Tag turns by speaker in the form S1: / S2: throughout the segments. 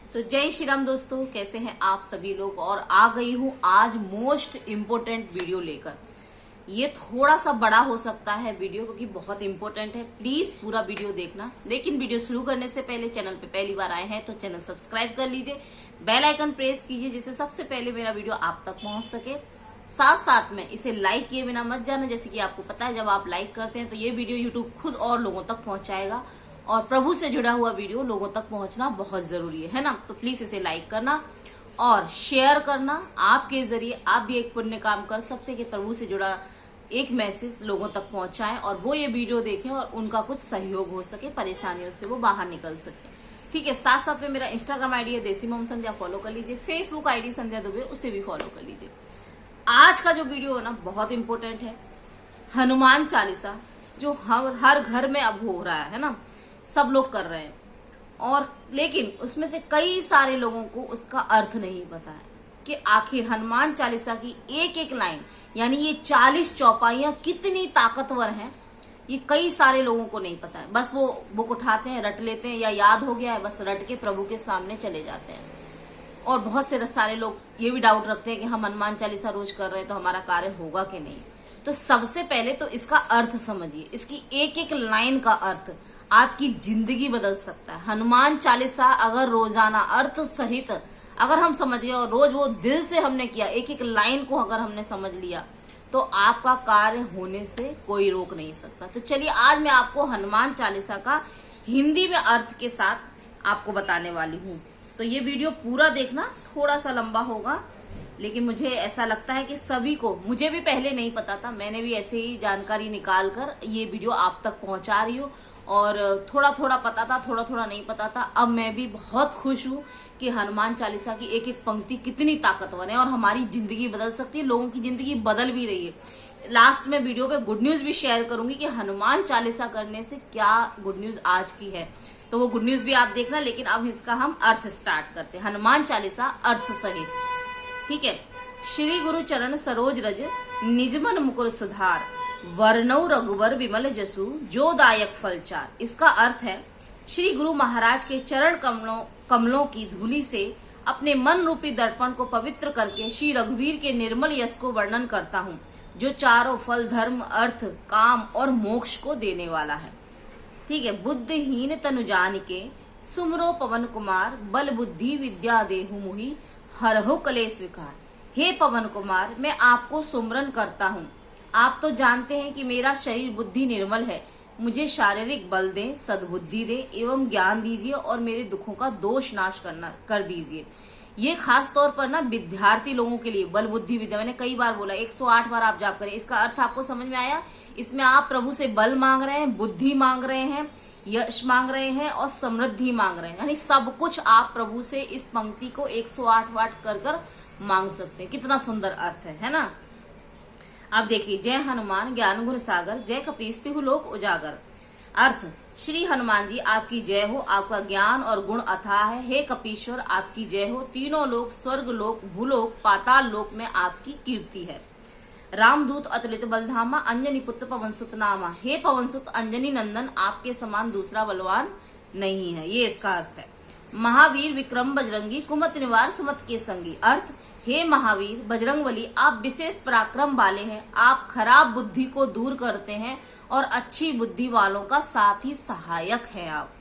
S1: तो जय श्री राम दोस्तों, कैसे हैं आप सभी लोग। और आ गई हूं आज मोस्ट इम्पोर्टेंट वीडियो लेकर। ये थोड़ा सा बड़ा हो सकता है वीडियो क्योंकि बहुत इंपॉर्टेंट है। प्लीज पूरा वीडियो देखना। लेकिन वीडियो शुरू करने से पहले चैनल पे पहली बार आए हैं तो चैनल सब्सक्राइब कर लीजिए, बेल आइकन प्रेस कीजिए जिससे सबसे पहले मेरा वीडियो आप तक पहुंच सके। साथ साथ में इसे लाइक किए बिना मत जाना। जैसे कि आपको पता है जब आप लाइक करते हैं तो ये वीडियो यूट्यूब खुद और लोगों तक पहुंचाएगा और प्रभु से जुड़ा हुआ वीडियो लोगों तक पहुंचना बहुत जरूरी है ना। तो प्लीज इसे लाइक करना और शेयर करना। आपके जरिए आप भी एक पुण्य काम कर सकते हैं कि प्रभु से जुड़ा एक मैसेज लोगों तक पहुंचाएं और वो ये वीडियो देखें और उनका कुछ सहयोग हो सके, परेशानियों से वो बाहर निकल सके। ठीक है। साथ साथ में मेरा इंस्टाग्राम आईडी है देसी मॉम संध्या, फॉलो कर लीजिए। फेसबुक आईडी संध्या दुबे, उसे भी फॉलो कर लीजिए। आज का जो वीडियो है ना बहुत इंपॉर्टेंट है। हनुमान चालीसा जो हर घर में अब हो रहा है ना, सब लोग कर रहे हैं और लेकिन उसमें से कई सारे लोगों को उसका अर्थ नहीं पता है कि आखिर हनुमान चालीसा की एक एक लाइन यानी ये 40 चौपाइयां कितनी ताकतवर हैं। ये कई सारे लोगों को नहीं पता है। बस वो बुक उठाते हैं, रट लेते हैं या याद हो गया है, बस रट के प्रभु के सामने चले जाते हैं। और बहुत से सारे लोग ये भी डाउट रखते हैं कि हम हनुमान चालीसा रोज कर रहे हैं तो हमारा कार्य होगा कि नहीं। तो सबसे पहले तो इसका अर्थ समझिए। इसकी एक एक लाइन का अर्थ आपकी जिंदगी बदल सकता है। हनुमान चालीसा अगर रोजाना अर्थ सहित अगर हम समझ गए और रोज वो दिल से हमने किया, एक एक लाइन को अगर हमने समझ लिया तो आपका कार्य होने से कोई रोक नहीं सकता। तो चलिए आज मैं आपको हनुमान चालीसा का हिंदी में अर्थ के साथ आपको बताने वाली हूँ। तो ये वीडियो पूरा देखना, थोड़ा सा लंबा होगा लेकिन मुझे ऐसा लगता है कि सभी को, मुझे भी पहले नहीं पता था, मैंने भी ऐसे ही जानकारी निकाल कर ये वीडियो आप तक पहुंचा रही हूँ। और थोड़ा थोड़ा पता था, थोड़ा थोड़ा नहीं पता था। अब मैं भी बहुत खुश हूँ कि हनुमान चालीसा की एक एक पंक्ति कितनी ताकतवर है और हमारी जिंदगी बदल सकती है, लोगों की जिंदगी बदल भी रही है। लास्ट में वीडियो पे गुड न्यूज भी शेयर करूंगी कि हनुमान चालीसा करने से क्या गुड न्यूज आज की है, तो वो गुड न्यूज भी आप देखना। लेकिन अब इसका हम अर्थ स्टार्ट करते हैं। हनुमान चालीसा अर्थ सहित। ठीक है। श्री गुरु चरण सरोज रज निजमन मुकुर सुधार, वर्णौ रघुवर विमल जसु जो दायक फल चार। इसका अर्थ है श्री गुरु महाराज के चरण कमलों की धूलि से अपने मन रूपी दर्पण को पवित्र करके श्री रघुवीर के निर्मल यश को वर्णन करता हूँ जो चारों फल, धर्म, अर्थ, काम और मोक्ष को देने वाला है। ठीक है। बुद्धिहीन तनु जान के सुमरो पवन कुमार, बल बुद्धि विद्या देहु मुहि हरहु कलेश विकार। हे पवन कुमार, मैं आपको सुमरन करता हूँ। आप तो जानते हैं कि मेरा शरीर बुद्धि निर्मल है। मुझे शारीरिक बल दें, सद्बुद्धि दें एवं ज्ञान दीजिए और मेरे दुखों का दोष नाश कर दीजिए। ये खास तौर पर ना विद्यार्थी लोगों के लिए बल बुद्धि विद्या, मैंने कई बार बोला, 108 बार आप जाप करें। इसका अर्थ आपको समझ में आया। इसमें आप प्रभु से बल मांग रहे हैं, बुद्धि मांग रहे हैं, यश मांग रहे हैं और समृद्धि मांग रहे हैं। यानी सब कुछ आप प्रभु से इस पंक्ति को 108 बार कर मांग सकते हैं। कितना सुंदर अर्थ है ना। अब देखिए, जय हनुमान ज्ञान गुण सागर, जय कपीस तिहु लोक उजागर। अर्थ, श्री हनुमान जी आपकी जय हो, आपका ज्ञान और गुण अथाह है। हे कपीश्वर आपकी जय हो, तीनों लोक, स्वर्ग लोक, भूलोक, पाताल लोक में आपकी कीर्ति है। रामदूत अतुलित बलधामा, अंजनी पुत्र पवन सुत नामा। हे पवन सुत अंजनी नंदन, आपके समान दूसरा बलवान नहीं है। ये इसका अर्थ है। महावीर विक्रम बजरंगी, कुमत निवार सुमत के संगी। अर्थ, हे महावीर बजरंगबली आप विशेष पराक्रम वाले हैं। आप खराब बुद्धि को दूर करते हैं और अच्छी बुद्धि वालों का साथ ही सहायक है। आप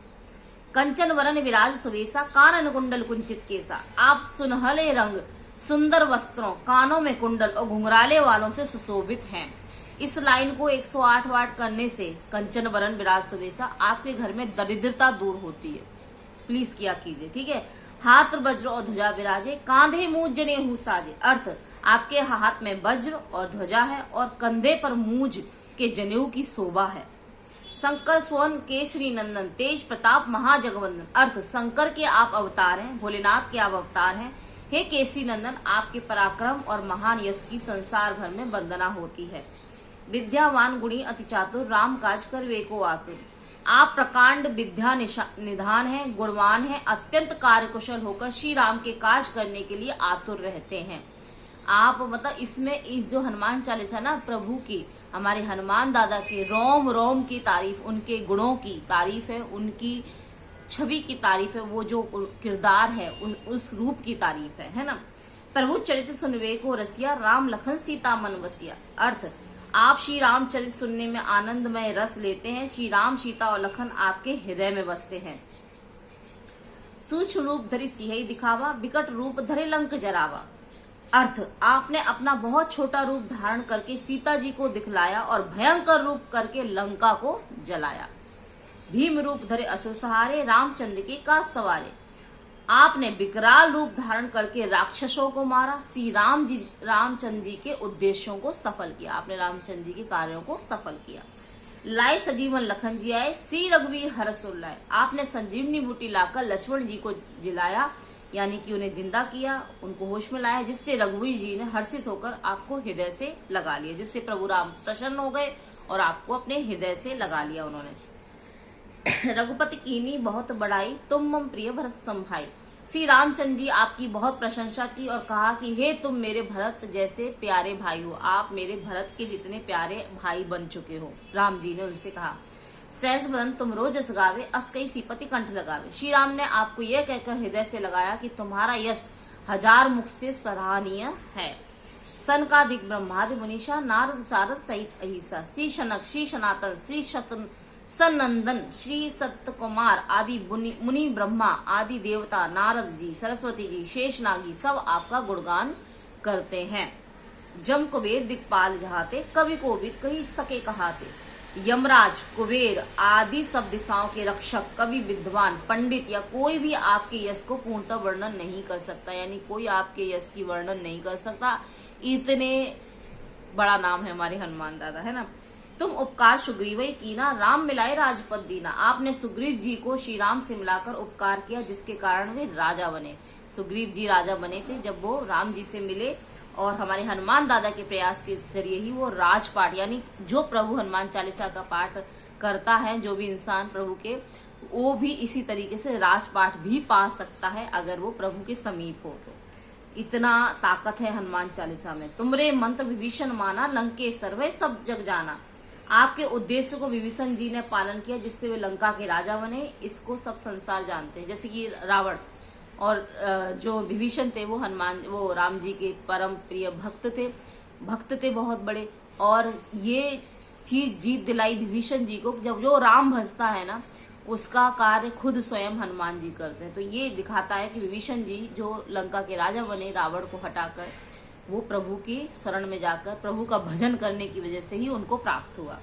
S1: कंचन वरन विराज सुवेशा, कानन कुंडल कुंचित केसा। आप सुनहले रंग, सुंदर वस्त्रों, कानों में कुंडल और घुंघराले वालों से सुशोभित हैं। इस लाइन को 108 वाट करने से कंचन वरन विराज सुवेशा आपके घर में दरिद्रता दूर होती है। प्लीज किया कीजिए। ठीक है। हाथ वज्र और ध्वजा विराजे, कांधे मूंज जनेऊ साजे। अर्थ, आपके हाथ में वज्र और ध्वजा है और कंधे पर मूंज के जनेऊ की शोभा है। शंकर स्वर्ण केशरी नंदन, तेज प्रताप महाजगवंदन। अर्थ, शंकर के आप अवतार हैं, भोलेनाथ के आप अवतार हैं। हे केसरी नंदन, आपके पराक्रम और महान यश की संसार भर में वंदना होती है। विद्यावान गुणी अति चातुर, राम काज कर वे को आतुर। आप प्रकांड विद्या निधान है, गुणवान है, अत्यंत कार्यकुशल होकर श्री राम के काज करने के लिए आतुर रहते हैं। आप मतलब इसमें इस जो हनुमान चालीसा ना प्रभु की, हमारे हनुमान दादा के रोम रोम की तारीफ, उनके गुणों की तारीफ है, उनकी छवि की तारीफ है, वो जो किरदार है उस रूप की तारीफ है ना। प्रभु चरित्र सुनवे को रसिया, राम लखन सीता मन बसिया। अर्थ, आप श्री राम चरित्र सुनने में आनंदमय रस लेते हैं। श्री राम, सीता और लखन आपके हृदय में बसते हैं। सूक्ष्म रूप धरि सिंहई दिखावा, विकट रूप धरे लंक जरावा। अर्थ, आपने अपना बहुत छोटा रूप धारण करके सीता जी को दिखलाया और भयंकर रूप करके लंका को जलाया। भीम रूप धरे असुर सहारे, रामचंद्र के काज सवारे। आपने विकराल रूप धारण करके राक्षसों को मारा। श्री रामचंद्र जी के उद्देश्यों को सफल किया। आपने रामचंद्र जी के कार्यों को सफल किया। लाए सजीवन लखन जी आए, श्री रघुवीर हरष उल्लाए। आपने संजीवनी बूटी लाकर लक्ष्मण जी को जिलाया, यानी कि उन्हें जिंदा किया, उनको होश में लाया, जिससे रघुवीर जी ने हर्षित होकर आपको हृदय से लगा लिया, जिससे प्रभु राम प्रसन्न हो गए और आपको अपने हृदय से लगा लिया उन्होंने। रघुपति कीनी बहुत बड़ाई, तुम मम प्रिय भरत संभाई। श्री रामचंद्र जी आपकी बहुत प्रशंसा की और कहा कि हे तुम मेरे भरत जैसे प्यारे भाई हो, आप मेरे भरत के जितने प्यारे भाई बन चुके हो। राम जी ने उनसे कहा, सहस बदन तुम रोज यश गावे, अस कई सीपति कंठ लगावे। श्री राम ने आपको यह कहकर हृदय से लगाया कि तुम्हारा यश हजार मुख से सराहनीय है। सनकादिक ब्रह्मादि मुनीषा, नारद शारद सहित अहिसा, श्री शनक, श्री सनातन, श्री सनंदन, श्री सत्य कुमार आदि मुनि ब्रह्मा आदि देवता, नारद जी, सरस्वती जी, शेषनागी सब आपका गुणगान करते हैं। जम कुबेर दिक्पाल जहाते, कवि कोविद कही सके कहाते। यमराज, कुबेर आदि सब दिशाओं के रक्षक, कवि, विद्वान, पंडित या कोई भी आपके यश को पूर्णतः वर्णन नहीं कर सकता, यानी कोई आपके यश की वर्णन नहीं कर सकता। इतने बड़ा नाम है हमारे हनुमान दादा, है ना। तुम उपकार सुग्रीवई कीना, राम मिलाए राजपद दीना। आपने सुग्रीव जी को श्री राम से मिलाकर उपकार किया, जिसके कारण वे राजा बने। सुग्रीव जी राजा बने थे जब वो राम जी से मिले, और हमारे हनुमान दादा के प्रयास के जरिए ही वो राजपाठ, यानी जो प्रभु हनुमान चालीसा का पाठ करता है, जो भी इंसान प्रभु के, वो भी इसी तरीके से राजपाठ भी पा सकता है अगर वो प्रभु के समीप हो तो। इतना ताकत है हनुमान चालीसा में। तुमरे मंत्र विभीषण माना, लंकेश्वर वह सब जग जाना। आपके उद्देश्य को विभीषण जी ने पालन किया, जिससे वे लंका के राजा बने। इसको सब संसार जानते हैं। जैसे कि रावण और जो विभीषण थे वो राम जी के परम प्रिय भक्त थे बहुत बड़े, और ये चीज जीत दिलाई विभीषण जी को। जब जो राम भजता है ना, उसका कार्य खुद स्वयं हनुमान जी करते हैं। तो ये दिखाता है कि विभीषण जी जो लंका के राजा बने, रावण को हटाकर, वो प्रभु की शरण में जाकर प्रभु का भजन करने की वजह से ही उनको प्राप्त हुआ।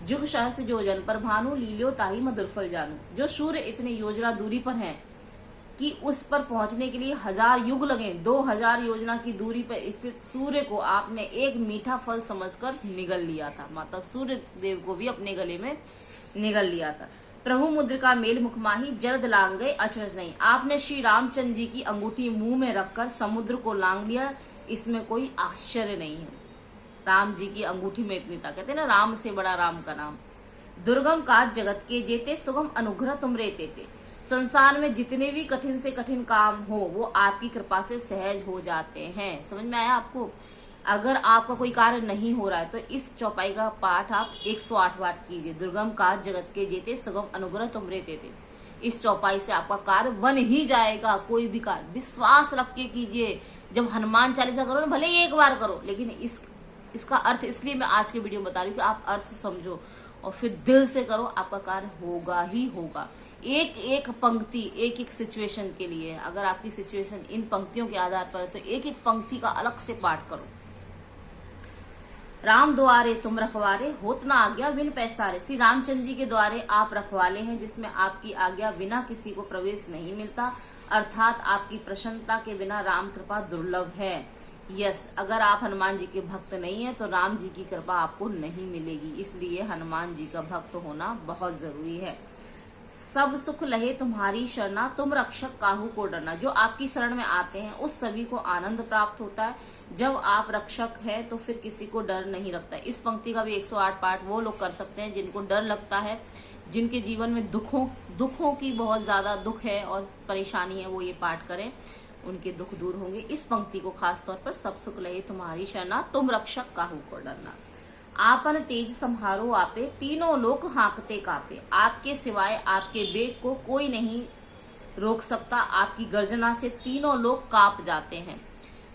S1: जुग सहस्त्र जो जन पर भानु, लील्यो ताही मधुर फल जानू। जो सूर्य इतने योजना दूरी पर है कि उस पर पहुंचने के लिए 1000 युग लगे, 2000 योजना की दूरी पर स्थित सूर्य को आपने एक मीठा फल समझकर निगल लिया था। मतलब सूर्य देव को भी अपने गले में निगल लिया था। प्रभु मुद्रिका मेल मुख माही, जरद लांग गए अचरज नहीं। आपने श्री रामचंद्र जी की अंगूठी मुंह में रखकर समुद्र को लांग लिया, इसमें कोई आश्चर्य नहीं है। राम जी की अंगूठी में इतनी ताकत है ना, राम से बड़ा राम का नाम। दुर्गम काज जगत के जेते, सुगम अनुग्रह तुम रेते थे। संसार में जितने भी कठिन से कठिन काम हो, वो आपकी कृपा से सहज हो जाते हैं। समझ में आया आपको? अगर आपका कोई कार्य नहीं हो रहा है तो इस चौपाई का पाठ आप 108 बार कीजिए। दुर्गम काज जगत के जेते, सुगम अनुग्रह तुम रेते थे। इस चौपाई से आपका कार्य बन ही जाएगा। कोई भी कार्य विश्वास रख के कीजिए। जब हनुमान चालीसा करो ना, भले ही एक बार करो, लेकिन इसका अर्थ इसलिए मैं आज के वीडियो में बता रही हूँ कि आप अर्थ समझो और फिर दिल से करो, आपका कार्य होगा ही होगा। एक एक पंक्ति एक एक सिचुएशन के लिए, अगर आपकी सिचुएशन इन पंक्तियों के आधार पर है तो एक एक पंक्ति का अलग से पाठ करो। राम द्वारे तुम रखवारे, होत ना आज्ञा बिन पैसारे। श्री रामचंद्र जी के द्वारे आप रखवाले हैं, जिसमें आपकी आज्ञा बिना किसी को प्रवेश नहीं मिलता, अर्थात आपकी प्रसन्नता के बिना राम कृपा दुर्लभ है। यस, अगर आप हनुमान जी के भक्त नहीं है तो राम जी की कृपा आपको नहीं मिलेगी। इसलिए हनुमान जी का भक्त होना बहुत जरूरी है। सब सुख लहे तुम्हारी शरणा, तुम रक्षक काहू को डरना। जो आपकी शरण में आते हैं उस सभी को आनंद प्राप्त होता है। जब आप रक्षक हैं तो फिर किसी को डर नहीं लगता। इस पंक्ति का भी 108 पाठ वो लोग कर सकते हैं जिनको डर लगता है, जिनके जीवन में दुखों की बहुत ज्यादा दुख है और परेशानी है, वो ये पाठ करें, उनके दुख दूर होंगे। इस पंक्ति को खास तौर पर, सब सुख लहे तुम्हारी शरणा, तुम रक्षक काहू को डरना। आपन तेज संहारो आपे, तीनों लोक हाँकते कापे। आपके सिवाय आपके वेग को कोई नहीं रोक सकता। आपकी गर्जना से तीनों लोग कांप जाते हैं।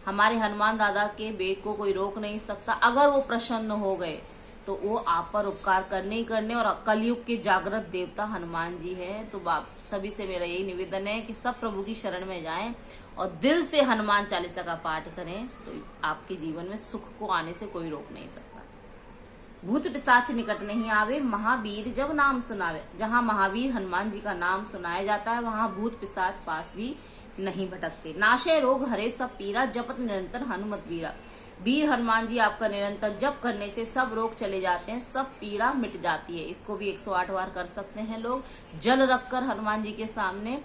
S1: हमारे हनुमान दादा के वेग को कोई रोक नहीं सकता। अगर वो प्रसन्न हो गए तो वो आप पर उपकार करने ही करने। और कलयुग के जागृत देवता हनुमान जी हैं। तो बाप सभी से मेरा यही निवेदन है कि सब प्रभु की शरण में जाएं और दिल से हनुमान चालीसा का पाठ करें, तो आपके जीवन में सुख को आने से कोई रोक नहीं सकता। भूत पिशाच निकट नहीं आवे, महावीर जब नाम सुनावे। जहाँ महावीर हनुमान जी का नाम सुनाया जाता है वहां भूत पिशाच पास भी नहीं भटकते। नाशे रोग हरे सब पीरा, जपत निरंतर हनुमत वीरा। वीर हनुमान जी आपका निरंतर जप करने से सब रोग चले जाते हैं, सब पीड़ा मिट जाती है। इसको भी 108 बार कर सकते हैं लोग। जल रखकर हनुमान जी के सामने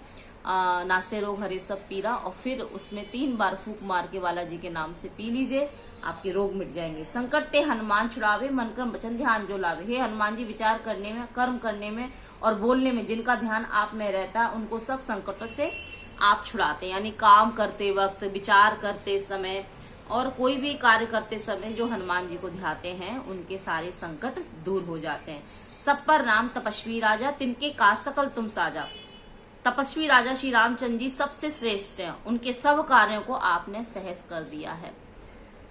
S1: नासे रोग हरे सब पीरा, और फिर उसमें 3 बार फूंक मार के बालाजी के नाम से पी लीजिए, आपके रोग मिट जाएंगे। संकट ते हनुमान छुड़ावे, मन क्रम वचन ध्यान जो लावे। हे हनुमान जी, विचार करने में, कर्म करने में और बोलने में जिनका ध्यान आप में रहता है उनको सब संकटों से आप छुड़ाते हैं। यानी काम करते वक्त, विचार करते समय और कोई भी कार्य करते समय जो हनुमान जी को ध्याते हैं उनके सारे संकट दूर हो जाते हैं। सब पर राम तपस्वी राजा, तिनके काज सकल तुम साजा। तपस्वी राजा श्री रामचंद्र जी सबसे श्रेष्ठ हैं। उनके सब कार्यों को आपने सहज कर दिया है।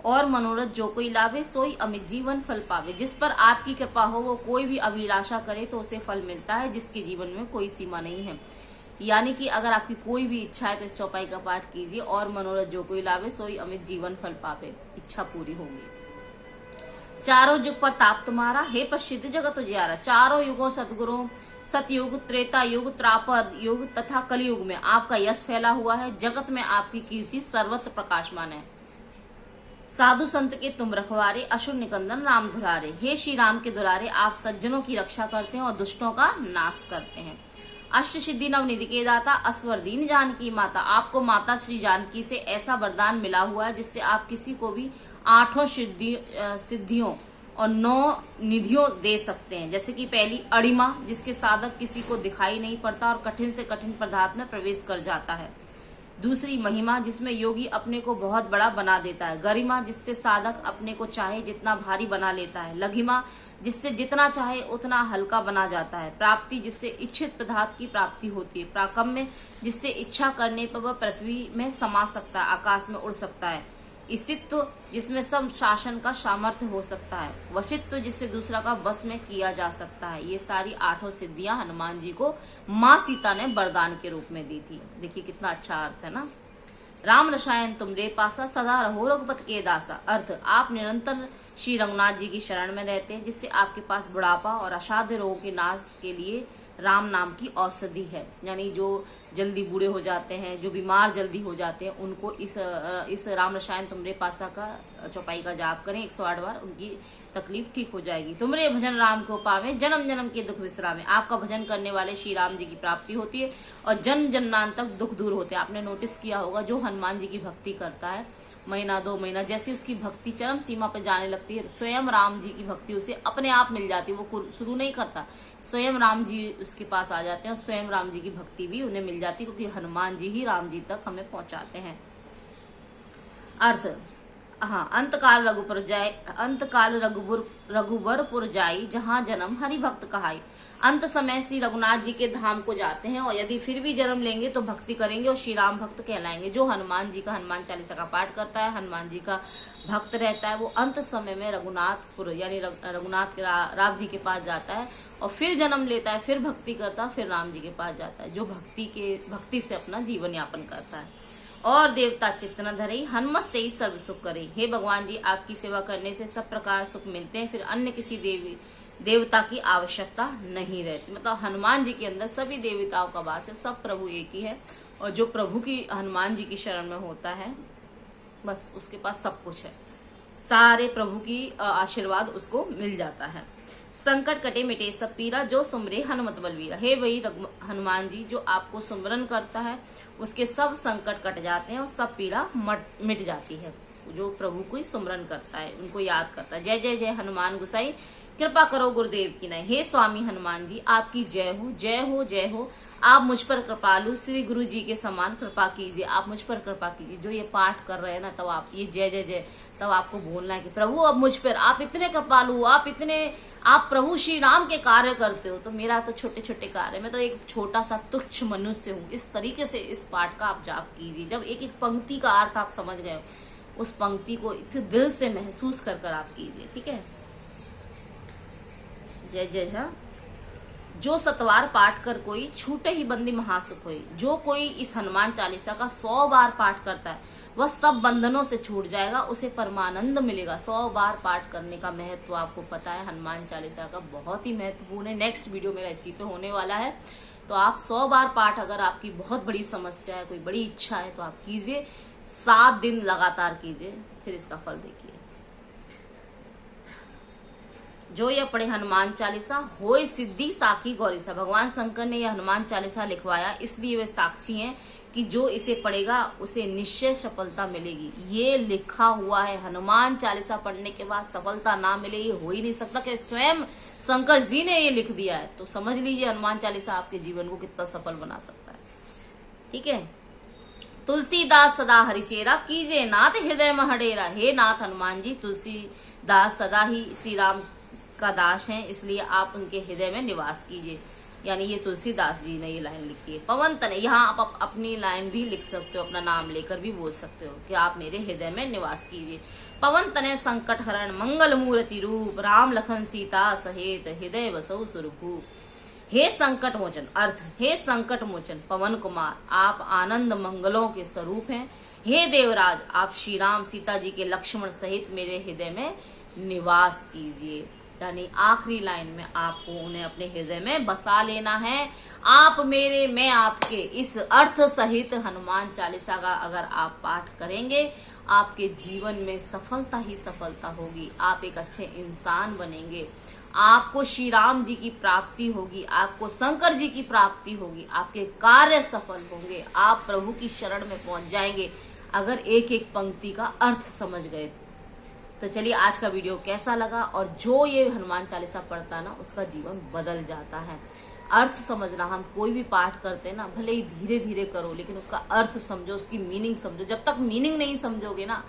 S1: और मनोरथ जो कोई लावे, सोई अमित जीवन फल पावे। जिस पर आपकी कृपा हो वो कोई भी अभिलाषा करे तो उसे फल मिलता है, जिसके जीवन में कोई सीमा नहीं है। यानी कि अगर आपकी कोई भी इच्छा है तो इस चौपाई का पाठ कीजिए। और मनोरथ जो कोई लावे, सोई अमित जीवन फल पावे, इच्छा पूरी होगी। चारों युग पर ताप तुम्हारा, हे प्रसिद्ध जगत उजियारा। चारों युगों सतगुरु, सतयुग, त्रेता युग, त्रापर युग तथा कलयुग में आपका यश फैला हुआ है। जगत में आपकी कीर्ति सर्वत्र प्रकाशमान है। साधु संत के तुम रखवारे, असुर निकंदन राम दुलारे। हे श्री राम के दुलारे, आप सज्जनों की रक्षा करते हैं और दुष्टों का नाश करते हैं। अष्ट सिद्धि नवनिधि के दाता, असवर दीन जानकी माता। आपको माता श्री जानकी से ऐसा वरदान मिला हुआ है जिससे आप किसी को भी 8 सिद्धियों और 9 निधियों दे सकते हैं। जैसे कि पहली अड़िमा, जिसके साधक किसी को दिखाई नहीं पड़ता और कठिन से कठिन पदार्थ में प्रवेश कर जाता है। दूसरी महिमा, जिसमें योगी अपने को बहुत बड़ा बना देता है। गरिमा, जिससे साधक अपने को चाहे जितना भारी बना लेता है। लघिमा, जिससे जितना चाहे उतना हल्का बना जाता है। प्राप्ति, जिससे इच्छित पदार्थ की प्राप्ति होती है। प्राकम्य, जिससे इच्छा करने पर वह पृथ्वी में समा सकता है, आकाश में उड़ सकता है। इसित्व, जिसमें सब शासन का सामर्थ्य हो सकता है। वशित्व, जिससे दूसरा का बस में किया जा सकता है। ये सारी 8 सिद्धियां हनुमान जी को माँ सीता ने वरदान के रूप में दी थी। देखिए कितना अच्छा अर्थ है ना। राम रसायन तुमरे पासा, सदा रहो रघुपति के दासा। अर्थ, आप निरंतर श्री रघुनाथ जी की शरण में रहते हैं, जिससे आपके पास बुढ़ापा और असाध्य रोगों के नाश के लिए राम नाम की औषधि है। यानी जो जल्दी बूढ़े हो जाते हैं, जो बीमार जल्दी हो जाते हैं, उनको इस राम रसायन तुमरे पासा का चौपाई का जाप करें 108 बार, उनकी तकलीफ ठीक हो जाएगी। तुमरे भजन राम को पावे, जन्म जन्म के दुख विश्रामे। आपका भजन करने वाले श्री राम जी की प्राप्ति होती है और जन्म जन्मांत तक दुख दूर होते हैं। आपने नोटिस किया होगा, जो हनुमान जी की भक्ति करता है, महीना 2 महीना जैसे उसकी भक्ति चरम सीमा पर जाने लगती है, स्वयं राम जी की भक्ति उसे अपने आप मिल जाती है। वो शुरू नहीं करता, स्वयं राम जी उसके पास आ जाते हैं और स्वयं राम जी की भक्ति भी उन्हें मिल जाती है, क्योंकि हनुमान जी ही राम जी तक हमें पहुंचाते हैं। अर्थ, हाँ, अंतकाल रघुपुर जाय, अंतकाल रघुबरपुर जाई, जहाँ जन्म हरि भक्त कहाई। अंत समय श्री रघुनाथ जी के धाम को जाते हैं और यदि फिर भी जन्म लेंगे तो भक्ति करेंगे और श्री राम भक्त कहलाएंगे। जो हनुमान जी का हनुमान चालीसा का पाठ करता है, हनुमान जी का भक्त रहता है, वो अंत समय में रघुनाथपुर यानी रघुनाथ राम जी के पास जाता है और फिर जन्म लेता है, फिर भक्ति करता है, फिर राम जी के पास जाता है, जो भक्ति से अपना जीवन यापन करता है। और देवता चित्त न धरे, हनुमत से ही सर्व सुख करे। हे भगवान जी, आपकी सेवा करने से सब प्रकार सुख मिलते हैं, फिर अन्य किसी देवता की आवश्यकता नहीं रहती। मतलब हनुमान जी के अंदर सभी देवताओं का वास है, सब प्रभु एक ही है, और जो प्रभु की हनुमान जी की शरण में होता है बस उसके पास सब कुछ है, सारे प्रभु की आशीर्वाद उसको मिल जाता है। संकट कटे मिटे सब पीरा, जो सुमरे हनुमत बलवीरा। हे वही हनुमान जी, जो आपको सुमरन करता है उसके सब संकट कट जाते हैं और सब पीड़ा मिट जाती है। जो प्रभु को ही सुमरन करता है, उनको याद करता है। जय जय जय हनुमान गुसाई, कृपा करो गुरुदेव की नहीं। हे स्वामी हनुमान जी, आपकी जय हो, जय हो, जय हो। आप मुझ पर कृपालु, श्री गुरु जी के समान कृपा कीजिए, आप मुझ पर कृपा कीजिए। जो ये पाठ कर रहे हैं ना, तब आप ये जय जय जय, तब आपको बोलना है कि प्रभु अब मुझ पर आप इतने कृपालु, आप प्रभु श्री राम के कार्य करते हो, तो मेरा तो छोटे छोटे कार्य, मैं तो एक छोटा सा तुच्छ मनुष्य हूँ। इस तरीके से इस पाठ का आप जाप कीजिए। जब एक एक पंक्ति का अर्थ आप समझ गए, उस पंक्ति को इतने दिल से महसूस कर कर आप कीजिए, ठीक है। जय जय है। जो सतवार पाठ कर कोई, छूटे ही बंदी महासुख होई। जो कोई इस हनुमान चालीसा का 100 बार पाठ करता है, वह सब बंधनों से छूट जाएगा, उसे परमानंद मिलेगा। 100 बार पाठ करने का महत्व आपको पता है, हनुमान चालीसा का बहुत ही महत्वपूर्ण है। नेक्स्ट वीडियो मेरा इसी पे होने वाला है। तो आप 100 बार पाठ, अगर आपकी बहुत बड़ी समस्या है, कोई बड़ी इच्छा है, तो आप कीजिए। 7 दिन लगातार कीजिए, फिर इसका फल देखिए। जो यह पढ़े हनुमान चालीसा, होय सिद्धि साखी गौरीसा। भगवान शंकर ने यह हनुमान चालीसा लिखवाया, इसलिए वे साक्षी हैं कि जो इसे पढ़ेगा उसे निश्चय सफलता मिलेगी। ये लिखा हुआ है, हनुमान चालीसा पढ़ने के बाद सफलता ना मिले ये हो ही नहीं सकता, कि स्वयं शंकर जी ने ये लिख दिया है। तो समझ लीजिए हनुमान चालीसा आपके जीवन को कितना सफल बना सकता है, ठीक है। तुलसीदास सदा हरिचेरा, कीजिए नाथ हृदय में हडेरा। हे नाथ हनुमान जी, तुलसीदास सदा ही श्री राम का दास हैं, इसलिए आप उनके हृदय में निवास कीजिए। यानी ये तुलसीदास जी ने ये लाइन लिखी है। पवन तनय, यहाँ आप अपनी लाइन भी लिख सकते हो, अपना नाम लेकर भी बोल सकते हो कि आप मेरे हृदय में निवास कीजिए। पवन तनय संकट हरण, मंगल मूर्ति रूप, राम लखन सीता सहित हृदय बसौ सुरभूप। हे संकट मोचन, अर्थ हे संकट मोचन पवन कुमार, आप आनंद मंगलों के स्वरूप हैं। हे देवराज, आप श्री राम सीता जी के लक्ष्मण सहित मेरे हृदय में निवास कीजिए। यानी आखिरी लाइन में आपको उन्हें अपने हृदय में बसा लेना है। आप मेरे, मैं आपके, इस अर्थ सहित हनुमान चालीसा का अगर आप पाठ करेंगे, आपके जीवन में सफलता ही सफलता होगी। आप एक अच्छे इंसान बनेंगे, आपको श्री राम जी की प्राप्ति होगी, आपको शंकर जी की प्राप्ति होगी, आपके कार्य सफल होंगे, आप प्रभु की शरण में पहुंच जाएंगे, अगर एक एक पंक्ति का अर्थ समझ गए तो चलिए आज का वीडियो कैसा लगा। और जो ये हनुमान चालीसा पढ़ता है ना, उसका जीवन बदल जाता है। अर्थ समझना, हम कोई भी पाठ करते हैं ना, भले ही धीरे धीरे करो, लेकिन उसका अर्थ समझो, उसकी मीनिंग समझो। जब तक मीनिंग नहीं समझोगे ना,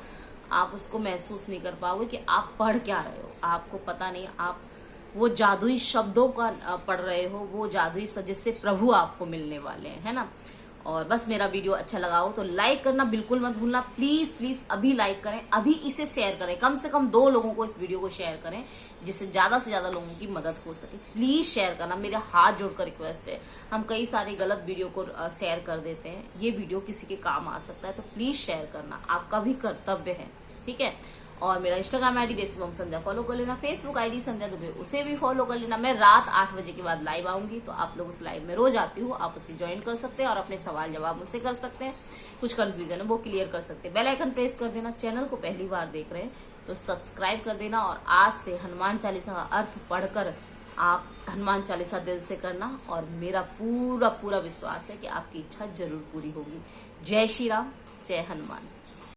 S1: आप उसको महसूस नहीं कर पाओगे कि आप पढ़ क्या रहे हो। आपको पता नहीं, आप वो जादुई शब्दों का पढ़ रहे हो, वो जादुई जिससे प्रभु आपको मिलने वाले हैं, है ना। और बस मेरा वीडियो अच्छा लगा हो तो लाइक करना बिल्कुल मत भूलना, प्लीज प्लीज अभी लाइक करें, अभी इसे शेयर करें, कम से कम 2 लोगों को इस वीडियो को शेयर करें, जिससे ज्यादा से ज्यादा लोगों की मदद हो सके। प्लीज शेयर करना, मेरे हाथ जोड़कर रिक्वेस्ट है। हम कई सारे गलत वीडियो को शेयर कर देते हैं, ये वीडियो किसी के काम आ सकता है, तो प्लीज शेयर करना, आपका भी कर्तव्य है, ठीक है। और मेरा इंस्टाग्राम आईडी डेसीबम संध्या फॉलो कर लेना, फेसबुक आईडी संध्या दुबे उसे भी फॉलो कर लेना। मैं रात 8 बजे के बाद लाइव आऊंगी, तो आप लोग उस लाइव में रोज आती हूँ, आप उसे ज्वाइन कर सकते हैं और अपने सवाल जवाब मुझसे कर सकते हैं। कुछ कंफ्यूजन है वो क्लियर कर सकते हैं। बेल आइकन प्रेस कर देना। चैनल को पहली बार देख रहे हैं तो सब्सक्राइब कर देना। और आज से हनुमान चालीसा का अर्थ पढ़कर आप हनुमान चालीसा दिल से करना, और मेरा पूरा पूरा विश्वास है कि आपकी इच्छा जरूर पूरी होगी। जय श्री राम, जय हनुमान।